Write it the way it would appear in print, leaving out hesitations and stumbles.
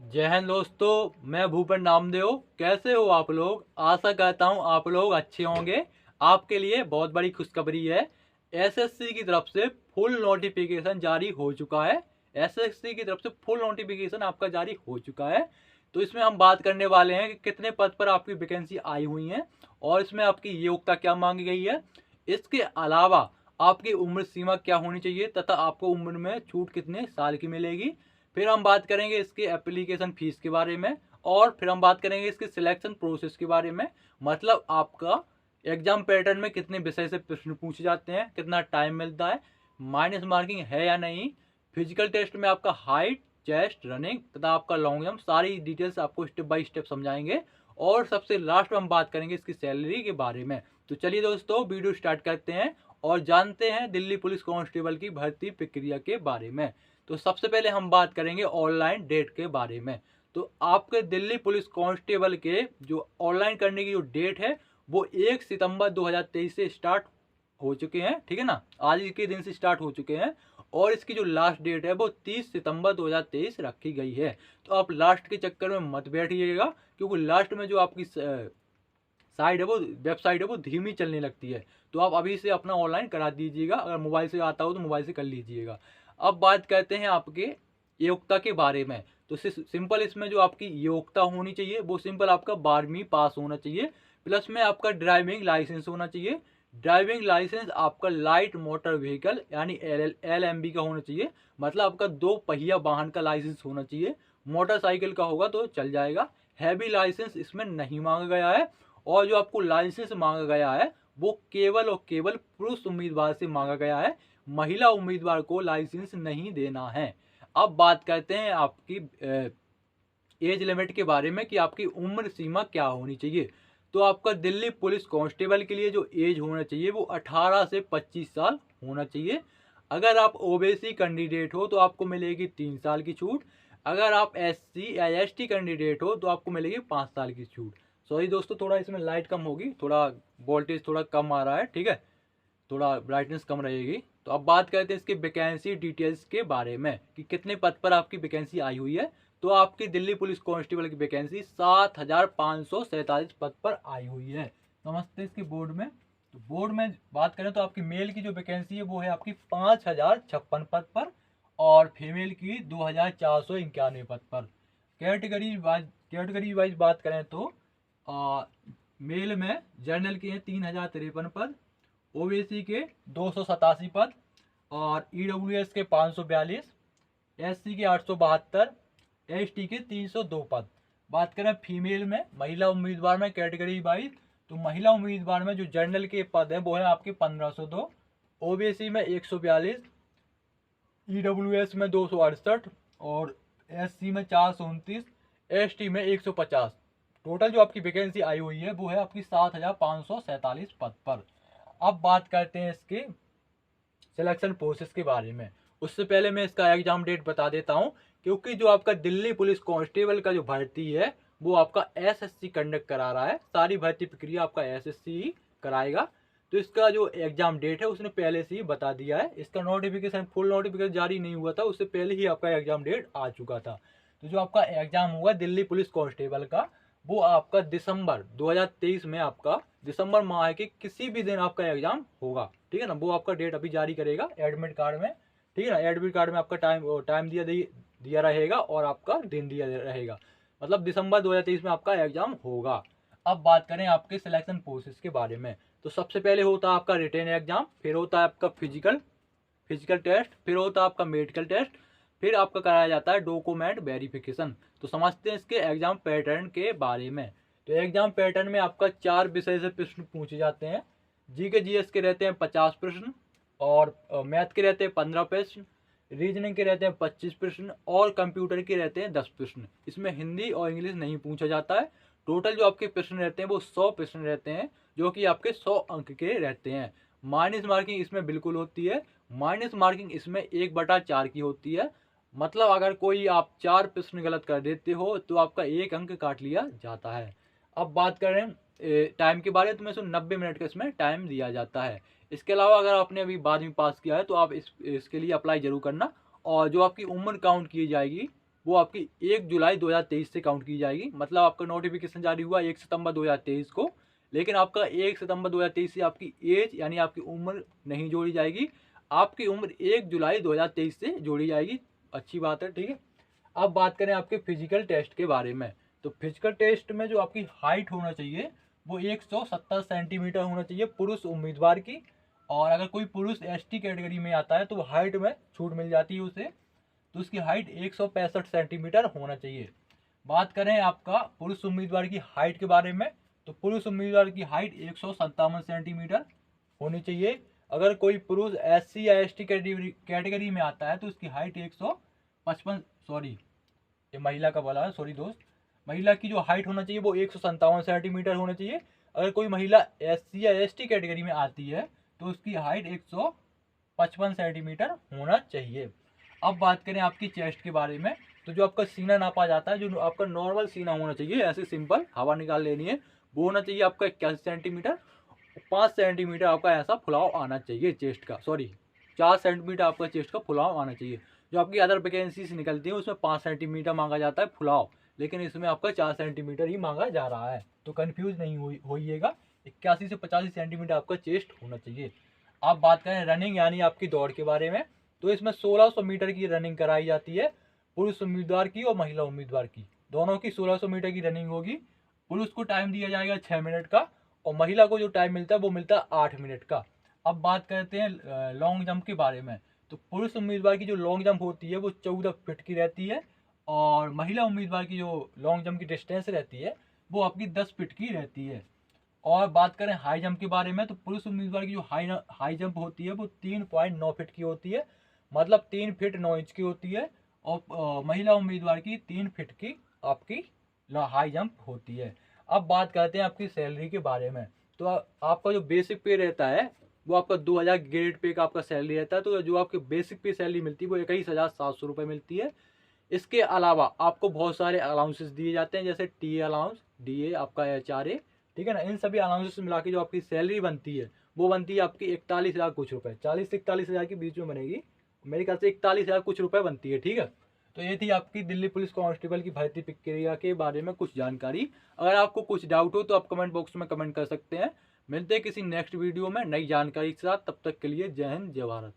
जय हिंद दोस्तों, मैं भूपेन नामदेव। कैसे हो आप लोग? आशा करता हूँ आप लोग अच्छे होंगे। आपके लिए बहुत बड़ी खुशखबरी है। एसएससी की तरफ से फुल नोटिफिकेशन जारी हो चुका है। एसएससी की तरफ से फुल नोटिफिकेशन आपका जारी हो चुका है। तो इसमें हम बात करने वाले हैं कि कितने पद पर आपकी वैकेंसी आई हुई है और इसमें आपकी योग्यता क्या मांगी गई है। इसके अलावा आपकी उम्र सीमा क्या होनी चाहिए तथा आपको उम्र में छूट कितने साल की मिलेगी। फिर हम बात करेंगे इसके एप्लीकेशन फीस के बारे में और फिर हम बात करेंगे इसके सिलेक्शन प्रोसेस के बारे में। मतलब आपका एग्जाम पैटर्न में कितने विषय से प्रश्न पूछे जाते हैं, कितना टाइम मिलता है, माइनस मार्किंग है या नहीं, फिजिकल टेस्ट में आपका हाइट, चेस्ट, रनिंग तथा आपका लॉन्ग जंप, सारी डिटेल्स आपको स्टेप बाय स्टेप समझाएंगे। और सबसे लास्ट में हम बात करेंगे इसकी सैलरी के बारे में। तो चलिए दोस्तों, वीडियो स्टार्ट करते हैं और जानते हैं दिल्ली पुलिस कांस्टेबल की भर्ती प्रक्रिया के बारे में। तो सबसे पहले हम बात करेंगे ऑनलाइन डेट के बारे में। तो आपके दिल्ली पुलिस कांस्टेबल के जो ऑनलाइन करने की जो डेट है वो 1 सितंबर 2023 से स्टार्ट हो चुके हैं, ठीक है ना। आज के दिन से स्टार्ट हो चुके हैं और इसकी जो लास्ट डेट है वो 30 सितंबर 2023 रखी गई है। तो आप लास्ट के चक्कर में मत बैठिएगा, क्योंकि लास्ट में जो आपकी साइड है वो वेबसाइट है वो धीमी चलने लगती है। तो आप अभी से अपना ऑनलाइन करा दीजिएगा। अगर मोबाइल से आता हो तो मोबाइल से कर लीजिएगा। अब बात करते हैं आपके योग्यता के बारे में। तो सिंपल इसमें जो आपकी योग्यता होनी चाहिए वो सिंपल आपका 12वीं पास होना चाहिए, प्लस में आपका ड्राइविंग लाइसेंस होना चाहिए। ड्राइविंग लाइसेंस आपका लाइट मोटर व्हीकल यानी LMB का होना चाहिए। मतलब आपका 2 पहिया वाहन का लाइसेंस होना चाहिए। मोटरसाइकिल का होगा तो चल जाएगा। हैवी लाइसेंस इसमें नहीं मांगा गया है। और जो आपको लाइसेंस मांगा गया है वो केवल और केवल पुरुष उम्मीदवार से मांगा गया है। महिला उम्मीदवार को लाइसेंस नहीं देना है। अब बात करते हैं आपकी एज लिमिट के बारे में कि आपकी उम्र सीमा क्या होनी चाहिए। तो आपका दिल्ली पुलिस कांस्टेबल के लिए जो एज होना चाहिए वो 18 से 25 साल होना चाहिए। अगर आप ओबीसी कैंडिडेट हो तो आपको मिलेगी 3 साल की छूट। अगर आप SC या ST कैंडिडेट हो तो आपको मिलेगी 5 साल की छूट। सॉरी दोस्तों, थोड़ा इसमें लाइट कम होगी, थोड़ा वोल्टेज थोड़ा कम आ रहा है, ठीक है, थोड़ा ब्राइटनेस कम रहेगी। तो अब बात करते हैं इसके वैकेंसी डिटेल्स के बारे में कि कितने पद पर आपकी वैकेंसी आई हुई है। तो आपकी दिल्ली पुलिस कांस्टेबल की वैकेंसी 7547 पद पर आई हुई है। समझते हैं इसके बोर्ड में। तो बोर्ड में बात करें तो आपकी मेल की जो वैकेंसी है वो है आपकी 5056 पद पर और फीमेल की 2491 पद पर। कैटेगरी वाइज बात करें तो मेल में जनरल के हैं 3053 पद, ओबीसी के 287 पद और ईडब्ल्यूएस के 542, एससी के 872, एसटी के 302 पद। बात करें फीमेल में, महिला उम्मीदवार में कैटेगरी वाइज, तो महिला उम्मीदवार में जो जनरल के पद है वो है आपके 1502, ओबीसी में 142, ईडब्ल्यूएस में 268 और एससी में 429, एसटी में 150। टोटल जो आपकी वैकेंसी आई हुई है वो है आपकी 7547 पद पर। अब बात करते हैं इसके सिलेक्शन प्रोसेस के बारे में। उससे पहले मैं इसका एग्जाम डेट बता देता हूं, क्योंकि जो आपका दिल्ली पुलिस कांस्टेबल का जो भर्ती है वो आपका एसएससी कंडक्ट करा रहा है। सारी भर्ती प्रक्रिया आपका एसएससी ही कराएगा। तो इसका जो एग्जाम डेट है उसने पहले से ही बता दिया है। इसका नोटिफिकेशन फुल नोटिफिकेशन जारी नहीं हुआ था, उससे पहले ही आपका एग्जाम डेट आ चुका था। तो जो आपका एग्जाम हुआ दिल्ली पुलिस कांस्टेबल का वो आपका दिसंबर 2023 में, आपका दिसंबर माह के किसी भी दिन आपका एग्जाम होगा, ठीक है ना। वो आपका डेट अभी जारी करेगा एडमिट कार्ड में, ठीक है ना। एडमिट कार्ड में आपका टाइम दिया रहेगा और आपका दिन दिया रहेगा। मतलब दिसंबर 2023 में आपका एग्जाम होगा। अब बात करें आपके सिलेक्शन प्रोसेस के बारे में। तो सबसे पहले होता है आपका रिटेन एग्जाम, फिर होता है आपका फिजिकल टेस्ट, फिर होता है आपका मेडिकल टेस्ट, फिर आपका कराया जाता है डॉक्यूमेंट वेरिफिकेशन। तो समझते हैं इसके एग्जाम पैटर्न के बारे में। तो एग्जाम पैटर्न में आपका 4 विषय से प्रश्न पूछे जाते हैं। जीके जीएस के रहते हैं 50 प्रश्न और मैथ के रहते हैं 15 प्रश्न, रीजनिंग के रहते हैं 25 प्रश्न और कंप्यूटर के रहते हैं 10 प्रश्न। इसमें हिंदी और इंग्लिश नहीं पूछा जाता है। टोटल जो आपके प्रश्न रहते हैं वो 100 प्रश्न रहते हैं, जो कि आपके 100 अंक के रहते हैं। माइनस मार्किंग इसमें बिल्कुल होती है। माइनस मार्किंग इसमें 1/4 की होती है। मतलब अगर कोई आप 4 प्रश्न गलत कर देते हो तो आपका 1 अंक काट लिया जाता है। अब बात करें टाइम के बारे में, तो मैं 90 मिनट का इसमें टाइम दिया जाता है। इसके अलावा अगर आपने अभी 12वीं पास किया है तो आप इसके लिए अप्लाई जरूर करना। और जो आपकी उम्र काउंट की जाएगी वो आपकी 1 जुलाई 2023 से काउंट की जाएगी। मतलब आपका नोटिफिकेशन जारी हुआ 1 सितंबर 2023 को, लेकिन आपका 1 सितंबर 2023 से आपकी एज यानी आपकी उम्र नहीं जोड़ी जाएगी। आपकी उम्र 1 जुलाई 2023 से जोड़ी जाएगी। अच्छी बात है, ठीक है। अब बात करें आपके फिजिकल टेस्ट के बारे में, तो फिजिकल टेस्ट में जो आपकी हाइट होना चाहिए वो 170 सेंटीमीटर होना चाहिए पुरुष उम्मीदवार की। और अगर कोई पुरुष एसटी कैटेगरी में आता है तो हाइट में छूट मिल जाती है उसे, तो उसकी हाइट 165 सेंटीमीटर होना चाहिए। बात करें आपका पुरुष उम्मीदवार की हाइट के बारे में, तो पुरुष उम्मीदवार की हाइट 157 सेंटीमीटर होनी चाहिए। अगर कोई पुरुष एससी या एसटी कैटेगरी में आता है तो उसकी हाइट 155, सॉरी ये महिला का बोला है, सॉरी दोस्त, महिला की जो हाइट होना चाहिए वो 157 सेंटीमीटर होना चाहिए। अगर कोई महिला एससी या एसटी कैटेगरी में आती है तो उसकी हाइट 155 सेंटीमीटर होना चाहिए। अब बात करें आपकी चेस्ट के बारे में, तो जो आपका सीना नापा जाता है, जो आपका नॉर्मल सीना होना चाहिए, ऐसे सिंपल हवा निकाल लेनी है, वो होना चाहिए आपका 81 सेंटीमीटर। 5 सेंटीमीटर आपका ऐसा फुलाव आना चाहिए चेस्ट का, सॉरी 4 सेंटीमीटर आपका चेस्ट का फुलाव आना चाहिए। जो आपकी अदर वैकेंसीज निकलती है उसमें 5 सेंटीमीटर मांगा जाता है फुलाव, लेकिन इसमें आपका 4 सेंटीमीटर ही मांगा जा रहा है, तो कन्फ्यूज नहीं होइएगा। 81 से 85 सेंटीमीटर आपका चेस्ट होना चाहिए। आप बात करें रनिंग यानी आपकी दौड़ के बारे में, तो इसमें 1600 मीटर की रनिंग कराई जाती है पुरुष उम्मीदवार की और महिला उम्मीदवार की, दोनों की 1600 मीटर की रनिंग होगी। पुरुष को टाइम दिया जाएगा 6 मिनट का और महिला को जो टाइम मिलता है वो मिलता है 8 मिनट का। अब बात करते हैं लॉन्ग जंप के बारे में, तो पुरुष उम्मीदवार की जो लॉन्ग जंप होती है वो 14 फीट की रहती है और महिला उम्मीदवार की जो लॉन्ग जंप की डिस्टेंस रहती है वो आपकी 10 फीट की रहती है। और बात करें हाई जंप के बारे में, तो पुरुष उम्मीदवार की जो हाई जंप होती है वो 3.9 फीट की होती है, मतलब 3 फीट 9 इंच की होती है। और महिला उम्मीदवार की 3 फीट की आपकी हाई जंप होती है। अब बात करते हैं आपकी सैलरी के बारे में, तो आपका जो बेसिक पे रहता है वो आपका 2000 ग्रेड पे का आपका सैलरी रहता है। तो जो आपकी बेसिक पे सैलरी मिलती है वो 21,700 रुपये मिलती है। इसके अलावा आपको बहुत सारे अलाउंसेस दिए जाते हैं, जैसे टी अलाउंस, DA, आपका HRA, ठीक है ना। इन सभी अलाउंसेस मिला के जो आपकी सैलरी बनती है वो बनती है आपकी 41,000 कुछ रुपये, 40 से 41,000 के बीच में बनेगी मेरे ख्याल से, 41,000 कुछ रुपये बनती है, ठीक है। तो ये थी आपकी दिल्ली पुलिस कांस्टेबल की भर्ती प्रक्रिया के बारे में कुछ जानकारी। अगर आपको कुछ डाउट हो तो आप कमेंट बॉक्स में कमेंट कर सकते हैं। मिलते हैं किसी नेक्स्ट वीडियो में नई जानकारी के साथ, तब तक के लिए जय हिंद जय भारत।